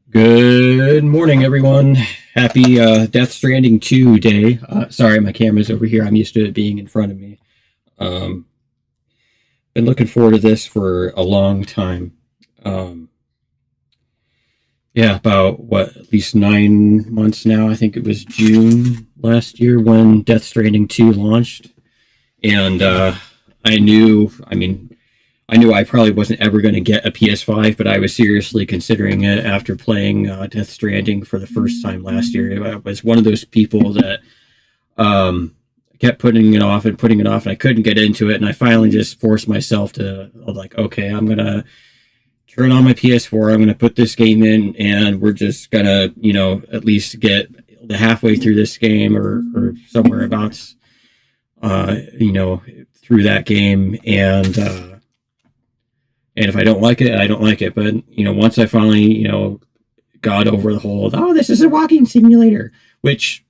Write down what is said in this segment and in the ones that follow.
Good morning, everyone. Happy Death Stranding 2 day. Sorry, my camera's over here. I'm used to it being in front of me. Um, been looking forward to this for a long time. Um, yeah, about at least 9 months now. I think it was June last year when Death Stranding 2 launched. And I knew, I mean, I knew I probably wasn't ever going to get a PS5, but I was seriously considering it after playing Death Stranding for the first time last year. I was one of those people that um, kept putting it off and putting it off, and I couldn't get into it. And I finally just forced myself to, like, okay, I'm going to turn on my PS4. I'm going to put this game in, and we're just going to, at least get the halfway through this game or somewhere about, through that game. And if I don't like it, I don't like it. But, once I finally, got over the whole, oh, this is a walking simulator, which,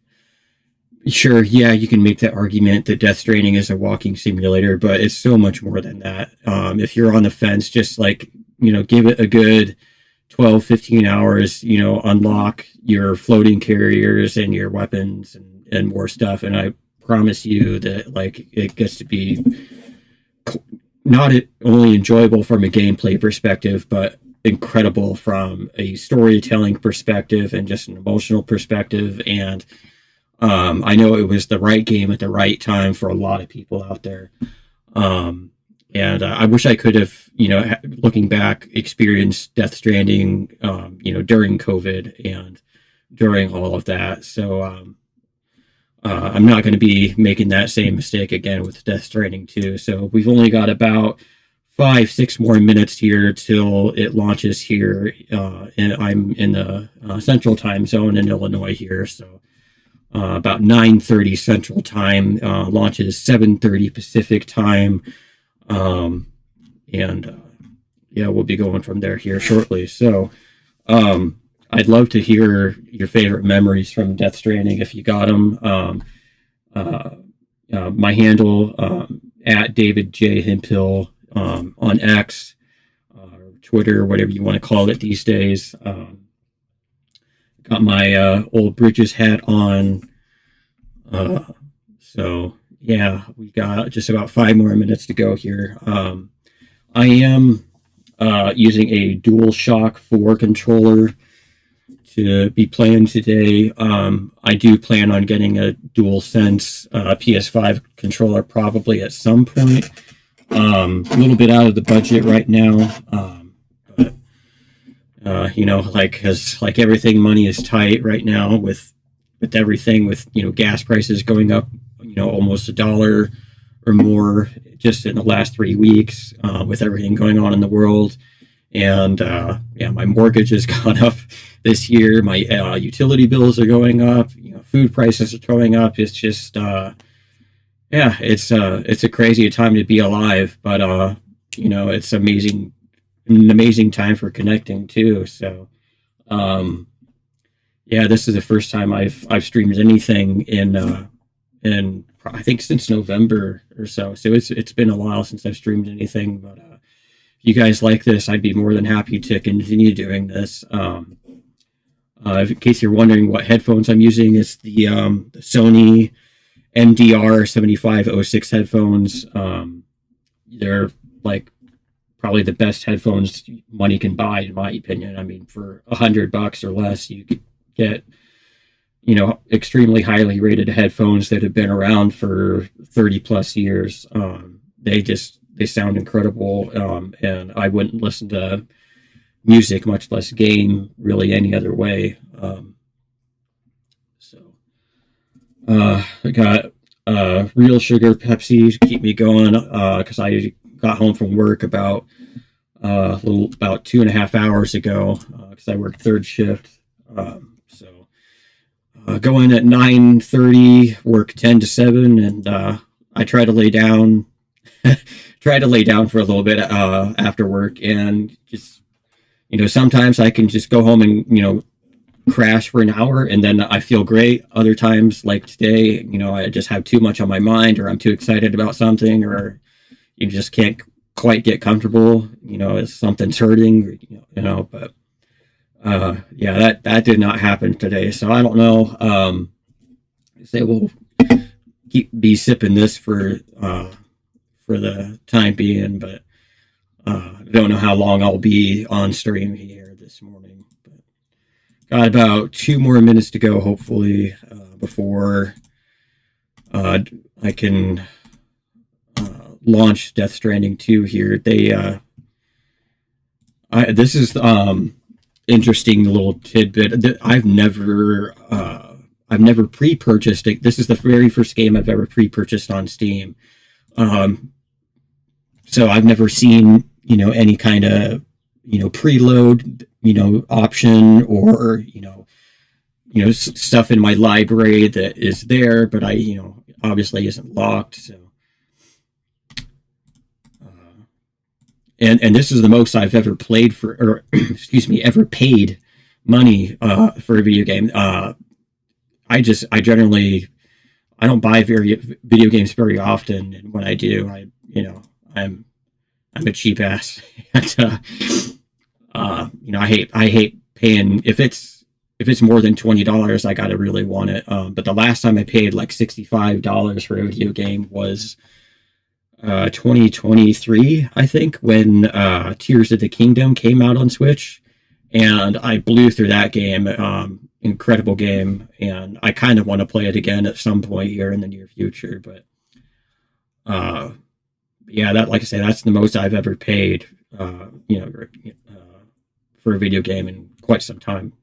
sure, yeah, you can make that argument that Death Stranding is a walking simulator, but it's so much more than that. If you're on the fence, just like, give it a good 12, 15 hours, unlock your floating carriers and your weapons and more stuff. And I promise you that, like, it gets to be not only enjoyable from a gameplay perspective, but incredible from a storytelling perspective and just an emotional perspective. And I know it was the right game at the right time for a lot of people out there. And I wish I could have, looking back, experienced Death Stranding, during COVID and during all of that. So I'm not going to be making that same mistake again with Death Stranding 2. So we've only got about 5-6 more minutes here till it launches here. And I'm in the central time zone in Illinois here. So about 9:30 Central Time, launches 7:30 Pacific Time. And yeah, we'll be going from there here shortly. So I'd love to hear your favorite memories from Death Stranding if you got them. My handle at David J Hempill on X, Twitter, whatever you want to call it these days. Got my old Bridges hat on. So yeah, we got just about 5 more minutes to go here. I am using a DualShock 4 controller to be playing today. I do plan on getting a DualSense PS5 controller probably at some point. A little bit out of the budget right now, but because like everything, money is tight right now with everything, with gas prices going up, almost $1 or more just in the last 3 weeks, with everything going on in the world. And yeah, my mortgage has gone up this year. My utility bills are going up. Food prices are going up. It's just yeah, it's a crazy time to be alive. But it's an amazing time for connecting too. So yeah, this is the first time I've streamed anything in I think since November or so. So it's been a while since I've streamed anything. But if you guys like this, I'd be more than happy to continue doing this. In case you're wondering what headphones I'm using, it's the Sony MDR 7506 headphones. They're like probably the best headphones money can buy, in my opinion. I mean, for $100 or less, you could get extremely highly rated headphones that have been around for 30 plus years. They sound incredible, and I wouldn't listen to music, much less game, really any other way. I got real sugar Pepsi to keep me going, because I got home from work about 2.5 hours ago, because I worked third shift. So go in at 9:30, work 10 to 7, and I try to lay down for a little bit after work, and just sometimes I can just go home and crash for an hour and then I feel great. Other times, like today, I just have too much on my mind, or I'm too excited about something, or you just can't quite get comfortable, if something's hurting, but Yeah, that did not happen today, so I don't know. Say we'll be sipping this for the time being, but I don't know how long I'll be on stream here this morning. But got about 2 more minutes to go, hopefully, before I can launch Death Stranding 2 here. This is interesting little tidbit. I've never pre-purchased it. This is the very first game I've ever pre-purchased on Steam. So I've never seen, any kind of, preload, option, or, stuff in my library that is there, but obviously isn't locked. So, and this is the most I've ever played for, or excuse me, ever paid money for a video game. I generally, I don't buy video games very often, and when I do, I'm a cheap ass. And, I hate paying if it's more than $20. I gotta really want it. But the last time I paid like $65 for a video game was 2023, I think, when Tears of the Kingdom came out on Switch, and I blew through that game. Incredible game, and I kind of want to play it again at some point here in the near future. But yeah, that, like I say, that's the most I've ever paid, for a video game in quite some time.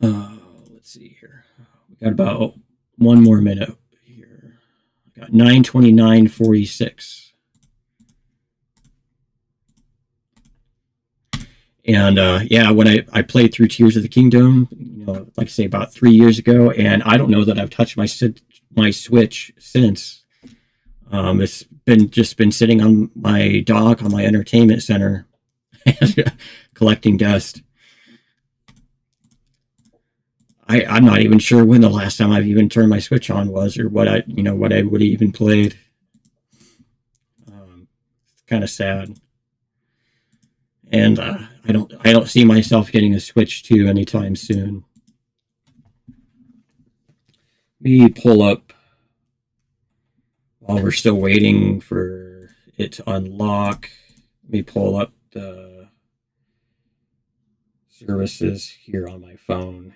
Let's see here. We got about 1 more minute here. I got 9:29:46. And yeah, when I played through Tears of the Kingdom, like I say, about 3 years ago, and I don't know that I've touched my Switch since. It's been sitting on my dock on my entertainment center, collecting dust. I'm not even sure when the last time I've even turned my Switch on was, or what I would have even played. It's kind of sad. And I don't see myself getting a Switch 2 anytime soon. We pull up while we're still waiting for it to unlock. Let me pull up the services here on my phone.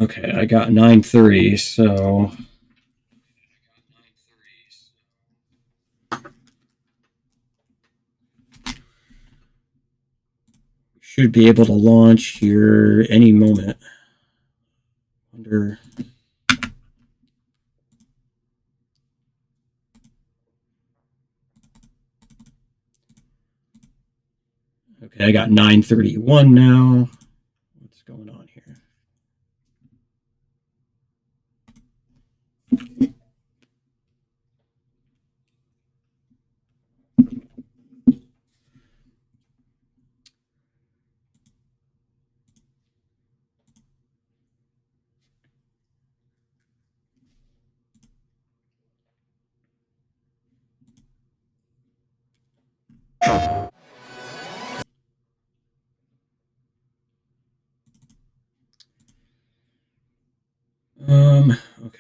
Okay, I got 9:30, so should be able to launch here any moment. Wonder. Okay, I got 9:31 now. What's going on here?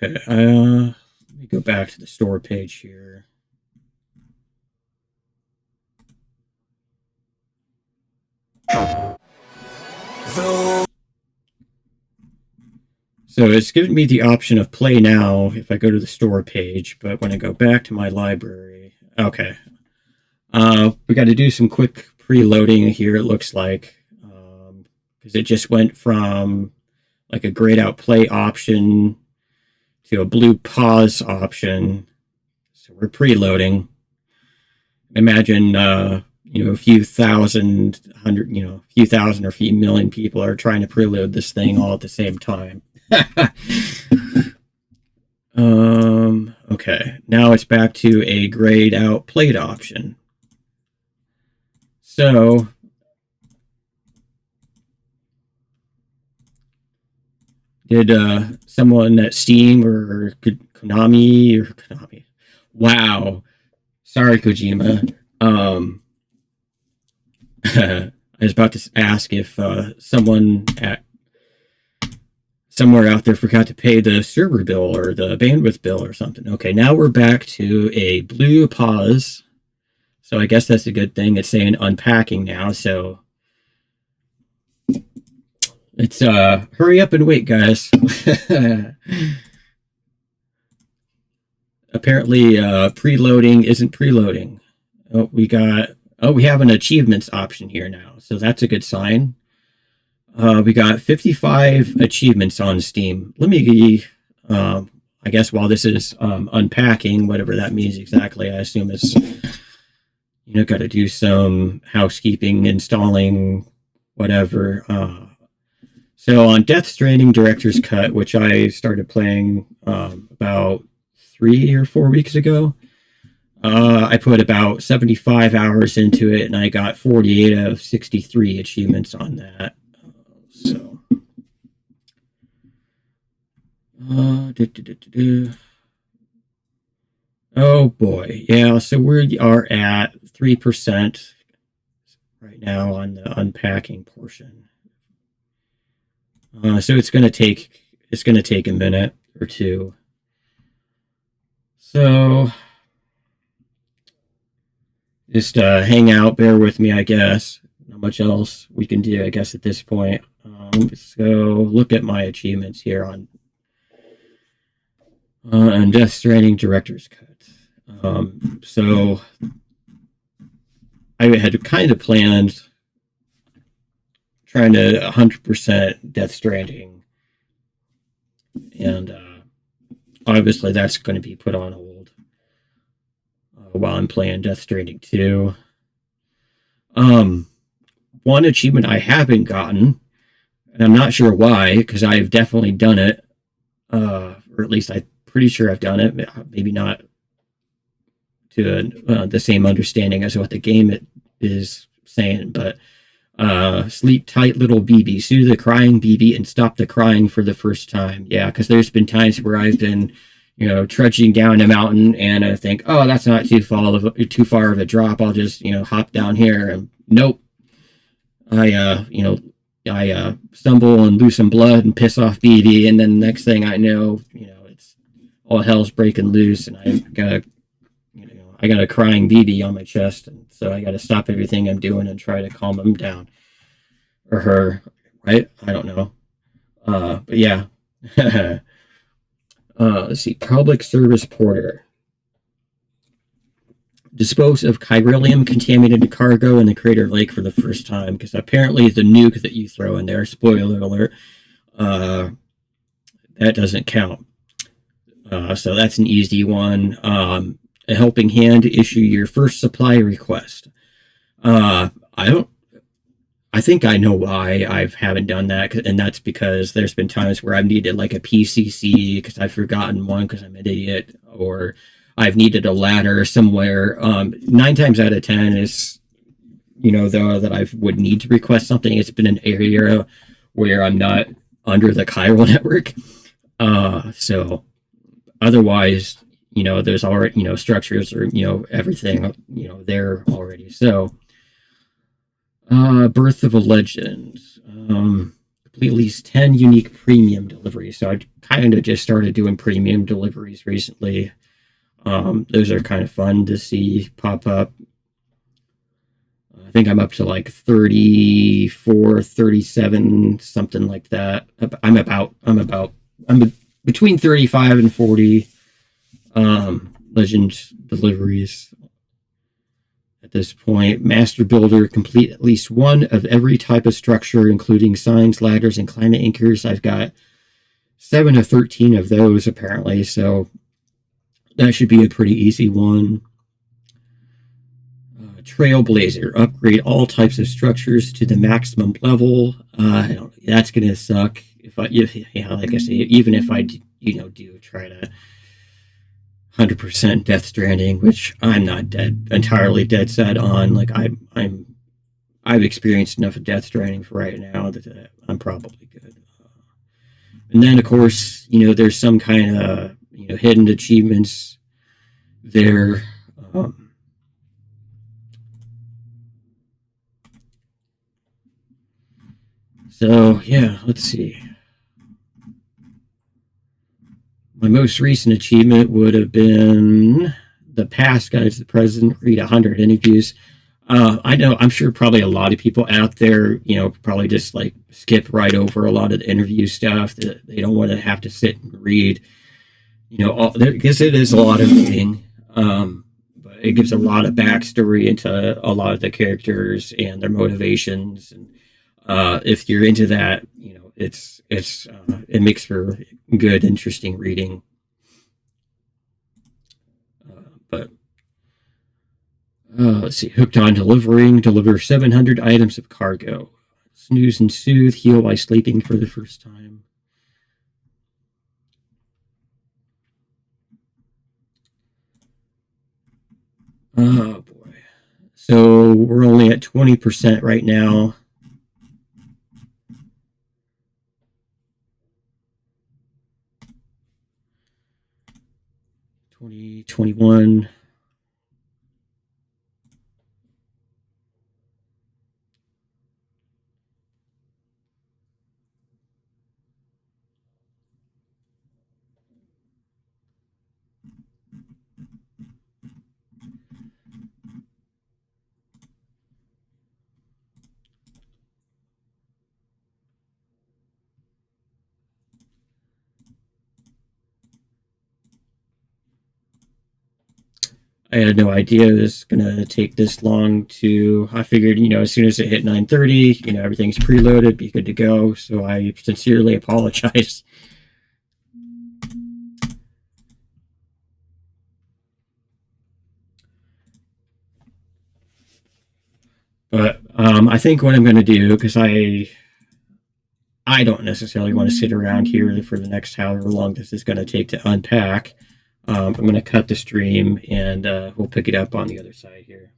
Okay, let me go back to the store page here. So it's giving me the option of play now if I go to the store page, but when I go back to my library, okay. We got to do some quick preloading here, it looks like, because it just went from like a grayed out play option to a blue pause option. So we're preloading. Imagine, a few thousand, a few thousand or a few million people are trying to preload this thing all at the same time. Okay, now it's back to a grayed out played option. So Did someone at Steam or Konami? Wow, sorry, Kojima. I was about to ask if someone at somewhere out there forgot to pay the server bill or the bandwidth bill or something. Okay, now we're back to a blue pause. So I guess that's a good thing. It's saying unpacking now, so it's hurry up and wait, guys. Apparently preloading isn't preloading. We have an achievements option here now, so that's a good sign. We got 55 achievements on Steam. Let me, I guess while this is unpacking, whatever that means exactly, I assume it's, got to do some housekeeping, installing, whatever. So on Death Stranding Director's Cut, which I started playing about 3 or 4 weeks ago, I put about 75 hours into it, and I got 48 out of 63 achievements on that. So, oh boy, yeah. So we are at 3% right now on the unpacking portion. So it's gonna take a minute or two. So just hang out, bear with me, I guess. Not much else we can do, I guess, at this point. So look at my achievements here on Death Stranding Director's Cut. So I had kind of planned trying to 100% Death Stranding, and obviously that's going to be put on hold while I'm playing Death Stranding 2. One achievement I haven't gotten, and I'm not sure why, because I've definitely done it, or at least I'm pretty sure I've done it, maybe not to the same understanding as what the game is saying, but sleep tight, little BB, soothe the crying BB and stop the crying for the first time. Yeah, because there's been times where I've been, trudging down a mountain and I think, oh, that's not too far of a drop. I'll just, hop down here, and nope. I stumble and lose some blood and piss off BB, and then the next thing I know, it's all hell's breaking loose, and I got a crying BB on my chest, and so I got to stop everything I'm doing and try to calm him down, or her, right? I don't know, but yeah. Let's see, public service porter. Dispose of chiralium contaminated cargo in the Crater Lake for the first time, because apparently the nuke that you throw in there, spoiler alert, that doesn't count. So that's an easy one. A helping hand to issue your first supply request. I think I know why I haven't done that, and that's because there's been times where I've needed like a PCC because I've forgotten one because I'm an idiot, or I've needed a ladder somewhere. 9 times out of 10 is, though, that I would need to request something, it's been an area where I'm not under the chiral network. So otherwise, there's already, structures or, everything, there already. So, Birth of a Legend. Complete at least 10 unique premium deliveries. So I kind of just started doing premium deliveries recently. Those are kind of fun to see pop up. I think I'm up to like 34, 37, something like that. I'm between 35 and 40 legend deliveries at this point. Master Builder, complete at least one of every type of structure, including signs, ladders, and climate anchors. I've got 7 of 13 of those apparently, so that should be a pretty easy one. Trailblazer, upgrade all types of structures to the maximum level. That's gonna suck like I say, even if I do try to 100% Death Stranding, which I'm not entirely dead set on. Like I've experienced enough of Death Stranding for right now that I'm probably good. And then, of course, there's some kind of hidden achievements there. So yeah, let's see. My most recent achievement would have been the past guide to the president. Read 100 interviews. I know, I'm sure probably a lot of people out there, probably just like skip right over a lot of the interview stuff. That they don't want to have to sit and read, because it is a lot of reading. But it gives a lot of backstory into a lot of the characters and their motivations. And if you're into that, it makes for good, interesting reading. But let's see. Hooked on delivering. Deliver 700 items of cargo. Snooze and soothe. Heal by sleeping for the first time. Oh boy. So we're only at 20% right now. 2021. I had no idea it was going to take this long I figured, as soon as it hit 9:30, everything's preloaded, be good to go. So I sincerely apologize. But I think what I'm going to do, because I don't necessarily want to sit around here for the next however long this is going to take to unpack. I'm going to cut the stream, and we'll pick it up on the other side here.